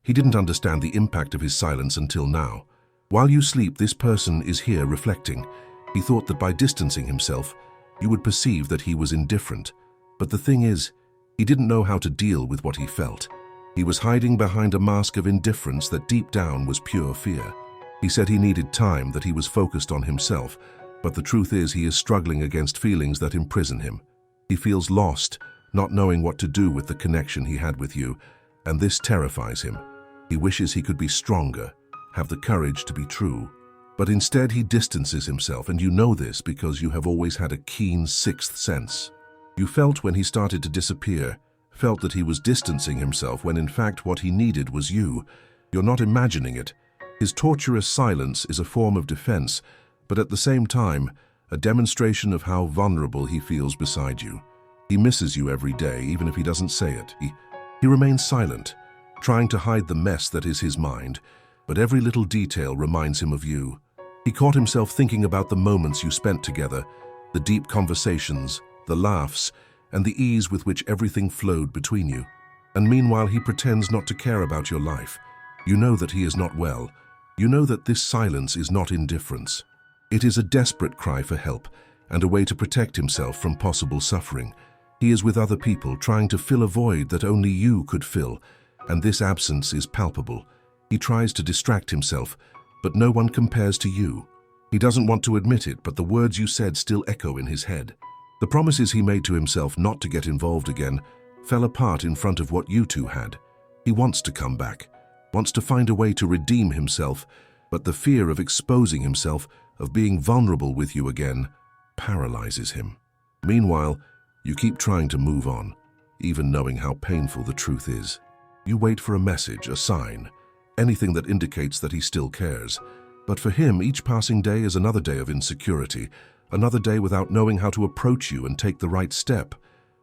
He didn't understand the impact of his silence until now. While you sleep, this person is here reflecting. He thought that by distancing himself, you would perceive that he was indifferent. But the thing is, he didn't know how to deal with what he felt. He was hiding behind a mask of indifference that deep down was pure fear. He said he needed time, that he was focused on himself, but the truth is he is struggling against feelings that imprison him. He feels lost, not knowing what to do with the connection he had with you, and this terrifies him. He wishes he could be stronger, have the courage to be true. But instead he distances himself, and you know this because you have always had a keen sixth sense. You felt when he started to disappear, felt that he was distancing himself when in fact what he needed was you. You're not imagining it. His torturous silence is a form of defense, but at the same time, a demonstration of how vulnerable he feels beside you. He misses you every day, even if he doesn't say it. He remains silent, trying to hide the mess that is his mind, but every little detail reminds him of you. He caught himself thinking about the moments you spent together, the deep conversations, the laughs, and the ease with which everything flowed between you. And meanwhile, he pretends not to care about your life. You know that he is not well. You know that this silence is not indifference. It is a desperate cry for help and a way to protect himself from possible suffering. He is with other people trying to fill a void that only you could fill, and this absence is palpable. He tries to distract himself, but no one compares to you. He doesn't want to admit it, but the words you said still echo in his head. The promises he made to himself not to get involved again fell apart in front of what you two had. He wants to come back, wants to find a way to redeem himself, but the fear of exposing himself, of being vulnerable with you again, paralyzes him. Meanwhile, you keep trying to move on, even knowing how painful the truth is. You wait for a message, a sign, anything that indicates that he still cares. But for him, each passing day is another day of insecurity, another day without knowing how to approach you and take the right step.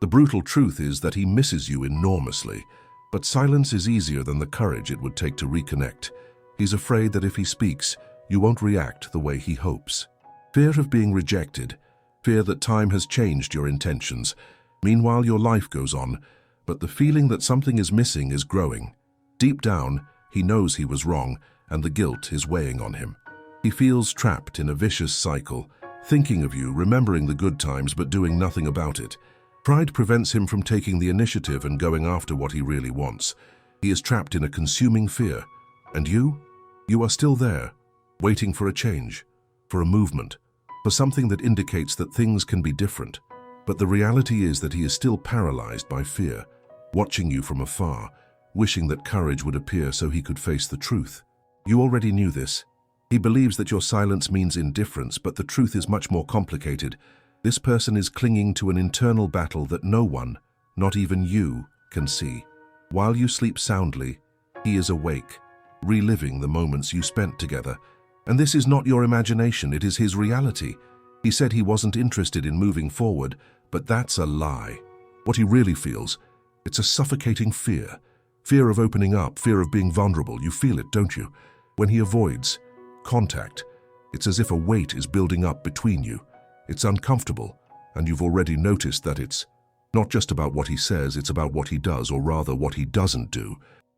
The brutal truth is that he misses you enormously, but silence is easier than the courage it would take to reconnect. He's afraid that if he speaks, you won't react the way he hopes. Fear of being rejected, fear that time has changed your intentions. Meanwhile, your life goes on, but the feeling that something is missing is growing. Deep down, he knows he was wrong, and the guilt is weighing on him. He feels trapped in a vicious cycle, thinking of you, remembering the good times, but doing nothing about it. Pride prevents him from taking the initiative and going after what he really wants. He is trapped in a consuming fear. And you? You are still there, waiting for a change, for a movement, for something that indicates that things can be different. But the reality is that he is still paralyzed by fear, watching you from afar, wishing that courage would appear so he could face the truth. You already knew this. He believes that your silence means indifference, but the truth is much more complicated. This person is clinging to an internal battle that no one, not even you, can see. While you sleep soundly, he is awake, reliving the moments you spent together. And this is not your imagination, it is his reality. He said he wasn't interested in moving forward, but that's a lie. What he really feels, it's a suffocating fear. Fear of opening up, fear of being vulnerable. You feel it, don't you? When he avoids contact, it's as if a weight is building up between you. It's uncomfortable, and you've already noticed that it's not just about what he says, it's about what he does, or rather what he doesn't do.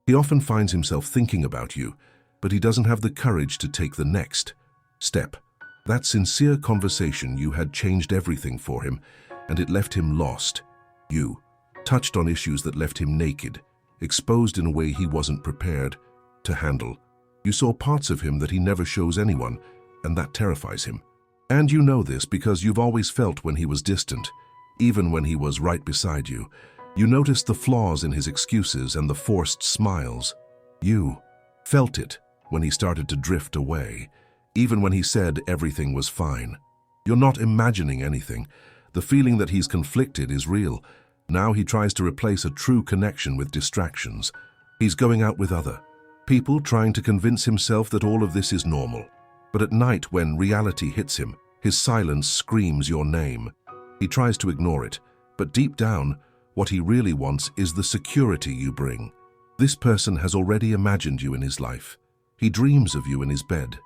He often finds himself thinking about you, but he doesn't have the courage to take the next step. That sincere conversation you had changed everything for him, and it left him lost. You touched on issues that left him naked, exposed in a way he wasn't prepared to handle. You saw parts of him that he never shows anyone, and that terrifies him. And you know this because you've always felt when he was distant, even when he was right beside you. You noticed the flaws in his excuses and the forced smiles. You felt it when he started to drift away, even when he said everything was fine. You're not imagining anything. The feeling that he's conflicted is real. Now he tries to replace a true connection with distractions. He's going out with other people, trying to convince himself that all of this is normal. But at night, when reality hits him, his silence screams your name. He tries to ignore it, but deep down, what he really wants is the security you bring. This person has already imagined you in his life. He dreams of you in his bed,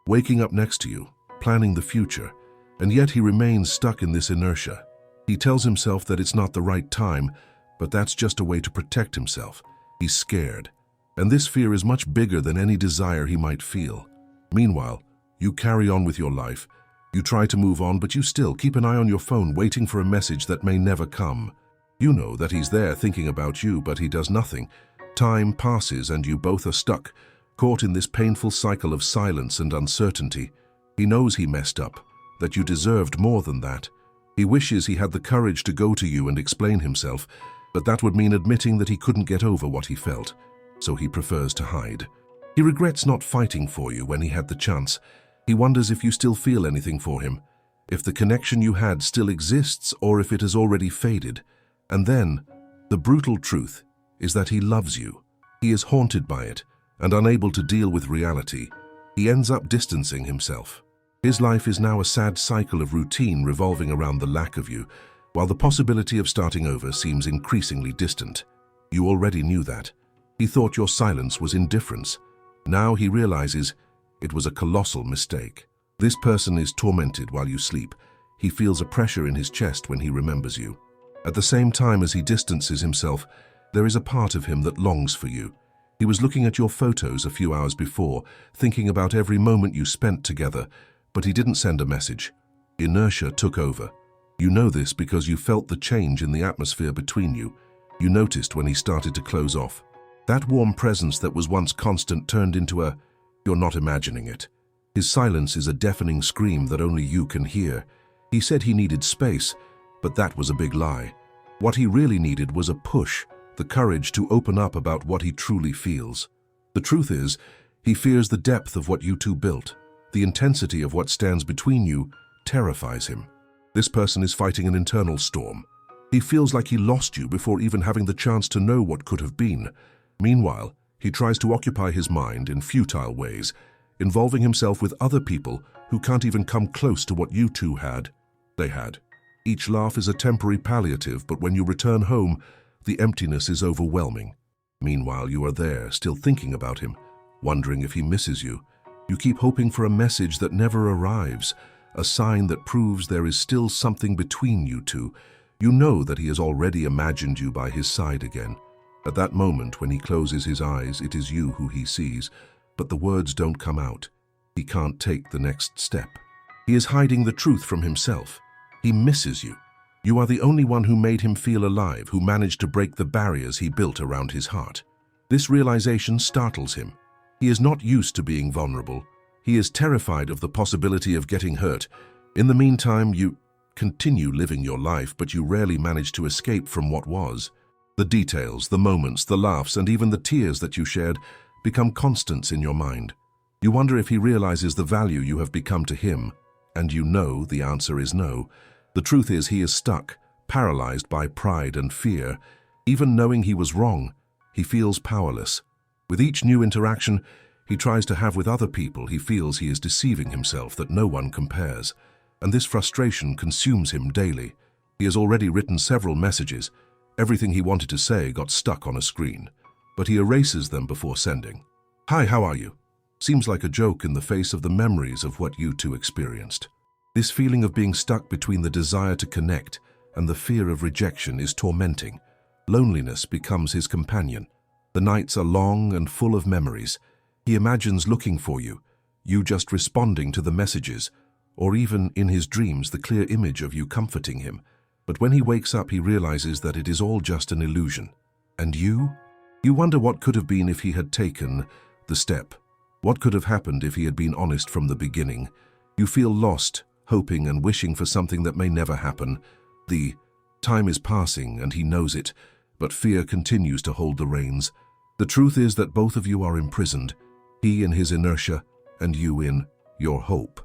waking up next to you, planning the future, and yet he remains stuck in this inertia. He tells himself that it's not the right time, but that's just a way to protect himself. He's scared, And this fear is much bigger than any desire he might feel. Meanwhile, you carry on with your life. You try to move on, but you still keep an eye on your phone, waiting for a message that may never come. You know that he's there thinking about you, but he does nothing. Time passes and you both are stuck, caught in this painful cycle of silence and uncertainty. He knows he messed up, that you deserved more than that. He wishes he had the courage to go to you and explain himself, but that would mean admitting that he couldn't get over what he felt, so he prefers to hide. He regrets not fighting for you when he had the chance. He wonders if you still feel anything for him, if the connection you had still exists or if it has already faded. And then, the brutal truth is that he loves you. He is haunted by it, and unable to deal with reality, he ends up distancing himself. His life is now a sad cycle of routine revolving around the lack of you, while the possibility of starting over seems increasingly distant. You already knew that. He thought your silence was indifference. Now he realizes it was a colossal mistake. This person is tormented while you sleep. He feels a pressure in his chest when he remembers you. At the same time as he distances himself, there is a part of him that longs for you. He was looking at your photos a few hours before, thinking about every moment you spent together, but he didn't send a message. Inertia took over. You know this because you felt the change in the atmosphere between you. You noticed when he started to close off. That warm presence that was once constant turned into a, you're not imagining it. His silence is a deafening scream that only you can hear. He said he needed space, but that was a big lie. What he really needed was a push, the courage to open up about what he truly feels. The truth is, he fears the depth of what you two built. The intensity of what stands between you terrifies him. This person is fighting an internal storm. He feels like he lost you before even having the chance to know what could have been. Meanwhile, he tries to occupy his mind in futile ways, involving himself with other people who can't even come close to what you two had. They had. Each laugh is a temporary palliative, but when you return home, the emptiness is overwhelming. Meanwhile, you are there, still thinking about him, wondering if he misses you. You keep hoping for a message that never arrives, a sign that proves there is still something between you two. You know that he has already imagined you by his side again. At that moment, when he closes his eyes, it is you who he sees, but the words don't come out. He can't take the next step. He is hiding the truth from himself. He misses you. You are the only one who made him feel alive, who managed to break the barriers he built around his heart. This realization startles him. He is not used to being vulnerable. He is terrified of the possibility of getting hurt. In the meantime, you continue living your life, but you rarely manage to escape from what was. The details, the moments, the laughs, and even the tears that you shared become constants in your mind. You wonder if he realizes the value you have become to him, and you know the answer is no. The truth is he is stuck, paralyzed by pride and fear. Even knowing he was wrong, he feels powerless. With each new interaction he tries to have with other people, he feels he is deceiving himself, that no one compares. And this frustration consumes him daily. He has already written several messages. Everything he wanted to say got stuck on a screen, but he erases them before sending. "Hi, how are you?" Seems like a joke in the face of the memories of what you two experienced. This feeling of being stuck between the desire to connect and the fear of rejection is tormenting. Loneliness becomes his companion. The nights are long and full of memories. He imagines looking for you, you just responding to the messages, or even in his dreams the clear image of you comforting him. But when he wakes up, he realizes that it is all just an illusion. And you? You wonder what could have been if he had taken the step. What could have happened if he had been honest from the beginning? You feel lost, hoping and wishing for something that may never happen. The time is passing and he knows it, but fear continues to hold the reins. The truth is that both of you are imprisoned, he in his inertia and you in your hope.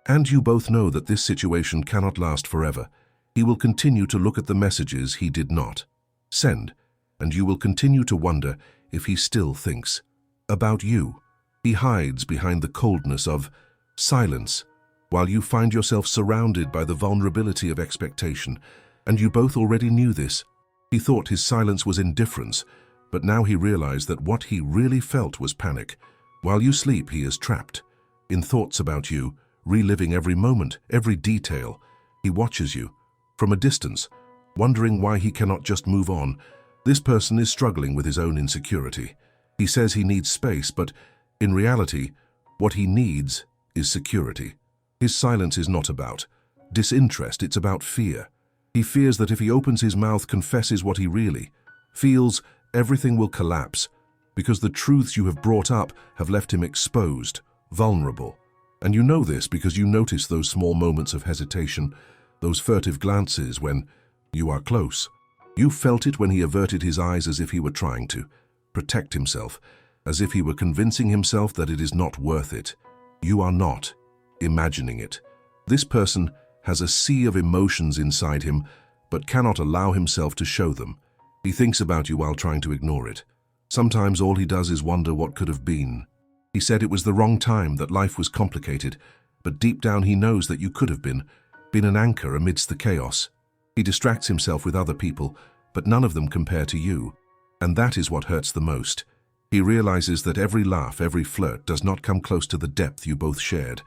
And you both know that this situation cannot last forever. He will continue to look at the messages he did not send, and you will continue to wonder if he still thinks about you. He hides behind the coldness of silence, while you find yourself surrounded by the vulnerability of expectation, and you both already knew this. He thought his silence was indifference, but now he realized that what he really felt was panic. While you sleep, he is trapped in thoughts about you, reliving every moment, every detail. He watches you from a distance, wondering why he cannot just move on. This person is struggling with his own insecurity. He says he needs space, but in reality, what he needs is security. His silence is not about disinterest, it's about fear. He fears that if he opens his mouth, confesses what he really feels, everything will collapse, because the truths you have brought up have left him exposed, vulnerable. And you know this because you notice those small moments of hesitation, those furtive glances when you are close. You felt it when he averted his eyes as if he were trying to protect himself, as if he were convincing himself that it is not worth it. You are not imagining it. This person has a sea of emotions inside him, but cannot allow himself to show them. He thinks about you while trying to ignore it. Sometimes all he does is wonder what could have been. He said it was the wrong time, that life was complicated, but deep down he knows that you could have been an anchor amidst the chaos. He distracts himself with other people, but none of them compare to you. And that is what hurts the most. He realizes that every laugh, every flirt does not come close to the depth you both shared.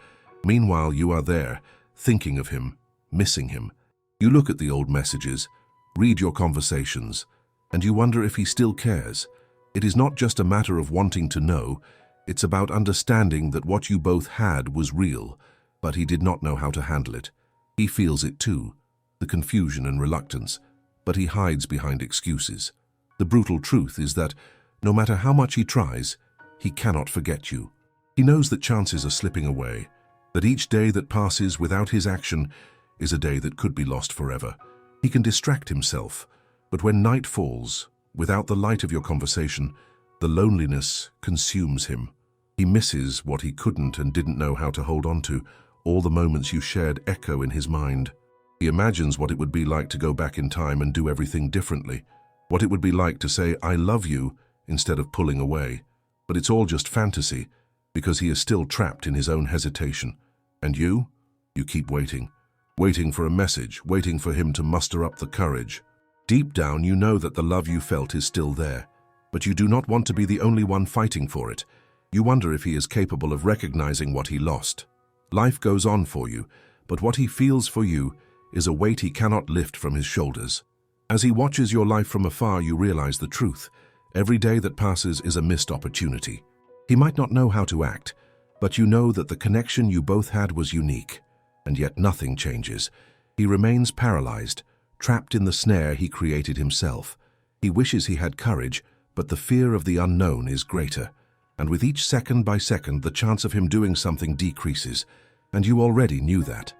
Meanwhile, you are there, thinking of him, missing him. You look at the old messages, read your conversations, and you wonder if he still cares. It is not just a matter of wanting to know, it's about understanding that what you both had was real, but he did not know how to handle it. He feels it too, the confusion and reluctance, but he hides behind excuses. The brutal truth is that no matter how much he tries, he cannot forget you. He knows that chances are slipping away, that each day that passes without his action is a day that could be lost forever. He can distract himself, but when night falls, without the light of your conversation, the loneliness consumes him. He misses what he couldn't and didn't know how to hold on to. All the moments you shared echo in his mind. He imagines what it would be like to go back in time and do everything differently. What it would be like to say, "I love you," instead of pulling away. But it's all just fantasy, because he is still trapped in his own hesitation. And you keep waiting. Waiting for a message, waiting for him to muster up the courage. Deep down, you know that the love you felt is still there, but you do not want to be the only one fighting for it. You wonder if he is capable of recognizing what he lost. Life goes on for you, but what he feels for you is a weight he cannot lift from his shoulders. As he watches your life from afar, you realize the truth. Every day that passes is a missed opportunity. He might not know how to act, but you know that the connection you both had was unique. And yet nothing changes. He remains paralyzed, trapped in the snare he created himself. He wishes he had courage, but the fear of the unknown is greater. And with each second by second, the chance of him doing something decreases. And you already knew that.